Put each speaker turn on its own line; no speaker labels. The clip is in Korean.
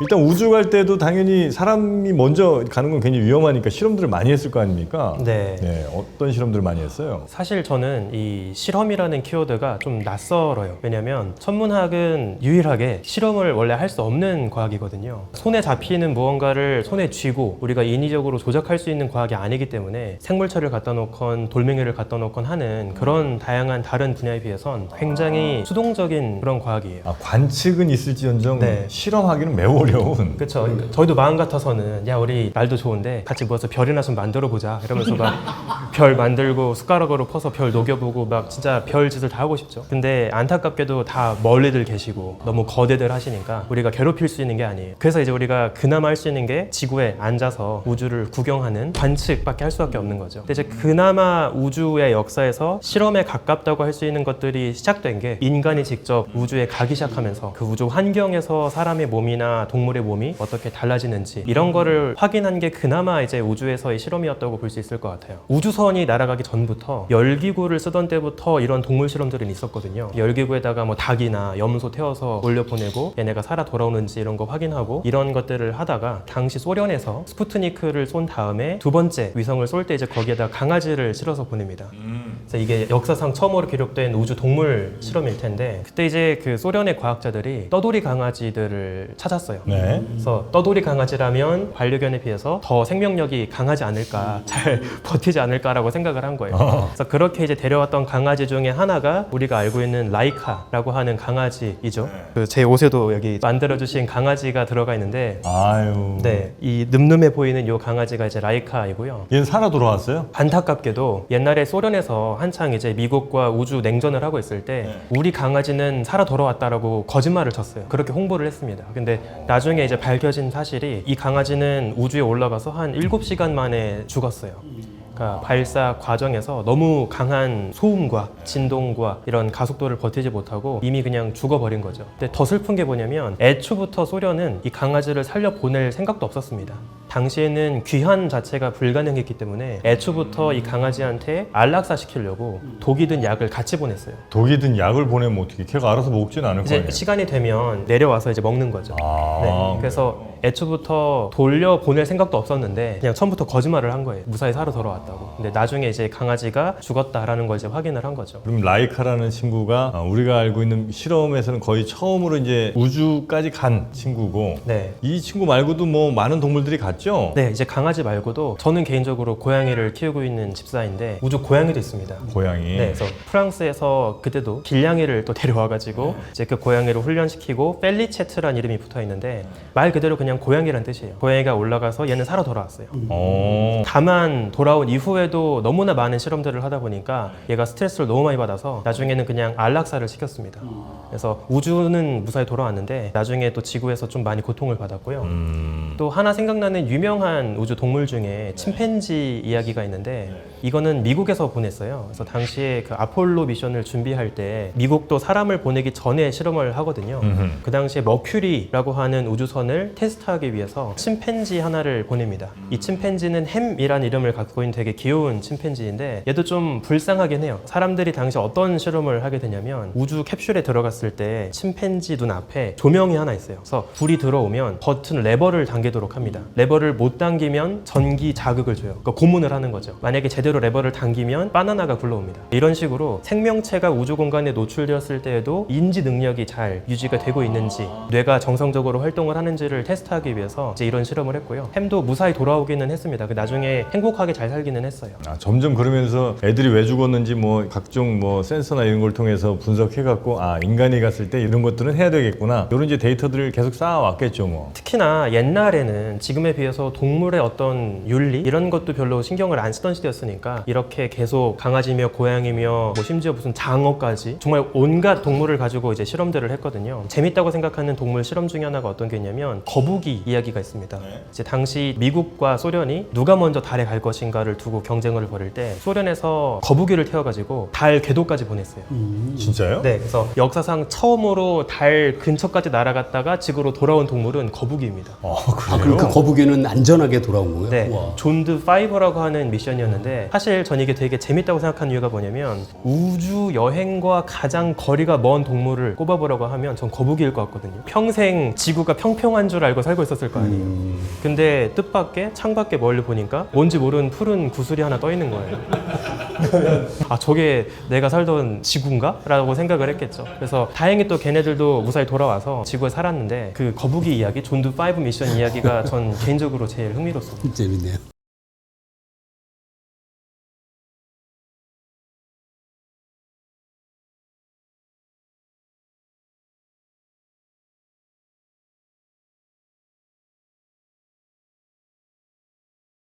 일단 우주 갈 때도 당연히 사람이 먼저 가는 건 굉장히 위험하니까 실험들을 많이 했을 거 아닙니까?
네.
네, 어떤 실험들을 많이 했어요?
사실 저는 이 실험이라는 키워드가 좀 낯설어요. 왜냐면 천문학은 유일하게 실험을 원래 할 수 없는 과학이거든요. 손에 잡히는 무언가를 손에 쥐고 우리가 인위적으로 조작할 수 있는 과학이 아니기 때문에 생물체를 갖다 놓건 돌멩이를 갖다 놓건 하는 그런 다양한 다른 분야에 비해선 굉장히 수동적인 그런 과학이에요.
아, 관측은 있을지언정
네.
실험하기는 매우 어려운.
그렇죠. 저희도 마음 같아서는 야 우리 날도 좋은데 같이 모여서 별이나 좀 만들어 보자 이러면서 막 별 만들고 숟가락으로 퍼서 별 녹여보고 막 진짜 별 짓을 다 하고 싶죠. 근데 안타깝게도 다 멀리들 계시고 너무 거대들 하시니까 우리가 괴롭힐 수 있는 게 아니에요. 그래서 이제 우리가 그나마 할 수 있는 게 지구에 앉아서 우주를 구경하는 관측밖에 할 수밖에 없는 거죠. 근데 이제 그나마 우주의 역사에서 실험에 가깝다고 할 수 있는 것들이 시작된 게 인간이 직접 우주에 가기 시작하면서 그 우주 환경에서 사람의 몸이나 동물의 몸이 어떻게 달라지는지 이런 거를 확인한 게 그나마 이제 우주에서의 실험이었다고 볼 수 있을 것 같아요. 우주선이 날아가기 전부터 열기구를 쓰던 때부터 이런 동물 실험들은 있었거든요. 열기구에다가 뭐 닭이나 염소 태워서 올려보내고 얘네가 살아 돌아오는지 이런 거 확인하고 이런 것들을 하다가 당시 소련에서 스푸트니크를 쏜 다음에 두 번째 위성을 쏠 때 이제 거기에다 강아지를 실어서 보냅니다. 그래서 이게 역사상 처음으로 기록된 우주 동물 실험일 텐데 그때 이제 그 소련의 과학자들이 떠돌이 강아지들을 찾았어요.
네.
그래서 떠돌이 강아지라면 반려견에 비해서 더 생명력이 강하지 않을까, 잘 버티지 않을까라고 생각을 한 거예요. 그래서 그렇게 이제 데려왔던 강아지 중에 하나가 우리가 알고 있는 라이카라고 하는 강아지이죠. 그 제 옷에도 여기 만들어주신 강아지가 들어가 있는데,
아유.
네, 이 늠름해 보이는 이 강아지가 이제 라이카이고요.
얘는 살아 돌아왔어요?
안타깝게도 옛날에 소련에서 한창 이제 미국과 우주 냉전을 하고 있을 때 우리 강아지는 살아 돌아왔다라고 거짓말을 쳤어요. 그렇게 홍보를 했습니다. 근데 나중에 이제 밝혀진 사실이 이 강아지는 우주에 올라가서 한 7시간 만에 죽었어요. 그러니까 발사 과정에서 너무 강한 소음과 진동과 이런 가속도를 버티지 못하고 이미 그냥 죽어버린 거죠. 근데 더 슬픈 게 뭐냐면 애초부터 소련은 이 강아지를 살려보낼 생각도 없었습니다. 당시에는 귀환 자체가 불가능했기 때문에 애초부터 이 강아지한테 안락사 시키려고 독이 든 약을 같이 보냈어요.
독이 든 약을 보내면 어떻게 걔가 알아서 먹지는 않을 거
이제
아니에요?
시간이 되면 내려와서 이제 먹는 거죠.
아,
네, 그래서 애초부터 돌려 보낼 생각도 없었는데 그냥 처음부터 거짓말을 한 거예요. 무사히 살아 돌아왔다고. 근데 나중에 이제 강아지가 죽었다라는 걸 이제 확인을 한 거죠.
그럼 라이카라는 친구가 우리가 알고 있는 실험에서는 거의 처음으로 이제 우주까지 간 친구고
네.
이 친구 말고도 뭐 많은 동물들이 갔죠?
네, 이제 강아지 말고도 저는 개인적으로 고양이를 키우고 있는 집사인데 우주 고양이도 있습니다.
고양이.
네, 그래서 프랑스에서 그때도 길냥이를 또 데려와가지고 이제 그 고양이를 훈련시키고 펠리체트란 이름이 붙어 있는데 말 그대로 그냥 고양이란 뜻이에요. 고양이가 올라가서 얘는 살아 돌아왔어요. 다만 돌아온 이후에도 너무나 많은 실험들을 하다 보니까 얘가 스트레스를 너무 많이 받아서 나중에는 그냥 안락사를 시켰습니다. 그래서 우주는 무사히 돌아왔는데 나중에 또 지구에서 좀 많이 고통을 받았고요. 또 하나 생각나는 유명한 우주 동물 중에 침팬지 이야기가 있는데 이거는 미국에서 보냈어요. 그래서 당시에 그 아폴로 미션을 준비할 때 미국도 사람을 보내기 전에 실험을 하거든요. 그 당시에 머큐리라고 하는 우주선을 테스트하기 위해서 침팬지 하나를 보냅니다. 이 침팬지는 햄이라는 이름을 갖고 있는 되게 귀여운 침팬지인데 얘도 좀 불쌍하긴 해요. 사람들이 당시 어떤 실험을 하게 되냐면 우주 캡슐에 들어갔을 때 침팬지 눈앞에 조명이 하나 있어요. 그래서 불이 들어오면 버튼 레버를 당기도록 합니다. 레버를 못 당기면 전기 자극을 줘요. 그러니까 고문을 하는 거죠. 만약에 제대로 레버를 당기면 바나나가 굴러옵니다. 이런 식으로 생명체가 우주 공간에 노출되었을 때에도 인지 능력이 잘 유지가 되고 있는지 뇌가 정상적으로 활동을 하는지를 테스트하기 위해서 이제 이런 실험을 했고요. 햄도 무사히 돌아오기는 했습니다. 나중에 행복하게 잘 살기는 했어요.
아, 점점 그러면서 애들이 왜 죽었는지 뭐 각종 뭐 센서나 이런 걸 통해서 분석해갖고 아 인간이 갔을 때 이런 것들은 해야 되겠구나 이런 이제 데이터들을 계속 쌓아왔겠죠 뭐.
특히나 옛날에는 지금에 비해서 동물의 어떤 윤리 이런 것도 별로 신경을 안 쓰던 시대였으니까 이렇게 계속 강아지며 고양이며 뭐 심지어 무슨 장어까지 정말 온갖 동물을 가지고 이제 실험들을 했거든요. 재밌다고 생각하는 동물 실험 중에 하나가 어떤 게 있냐면 거북이 이야기가 있습니다. 이제 당시 미국과 소련이 누가 먼저 달에 갈 것인가를 두고 경쟁을 벌일 때 소련에서 거북이를 태워가지고 달 궤도까지 보냈어요.
진짜요?
네, 그래서 역사상 처음으로 달 근처까지 날아갔다가 지구로 돌아온 동물은 거북이입니다.
아,
아, 그럼 그 거북이는 안전하게 돌아온 거예요?
네,
우와.
존드 5라고 하는 미션이었는데 근데 사실 전 이게 되게 재밌다고 생각하는 이유가 뭐냐면 우주 여행과 가장 거리가 먼 동물을 꼽아보라고 하면 전 거북이일 것 같거든요. 평생 지구가 평평한 줄 알고 살고 있었을 거 아니에요. 근데 뜻밖의 창밖에 멀리 보니까 뭔지 모르는 푸른 구슬이 하나 떠 있는 거예요. 아, 저게 내가 살던 지구인가? 라고 생각을 했겠죠. 그래서 다행히 또 걔네들도 무사히 돌아와서 지구에 살았는데 그 거북이 이야기, 존두 5 미션 이야기가 전 개인적으로 제일 흥미로웠어요.
재밌네요.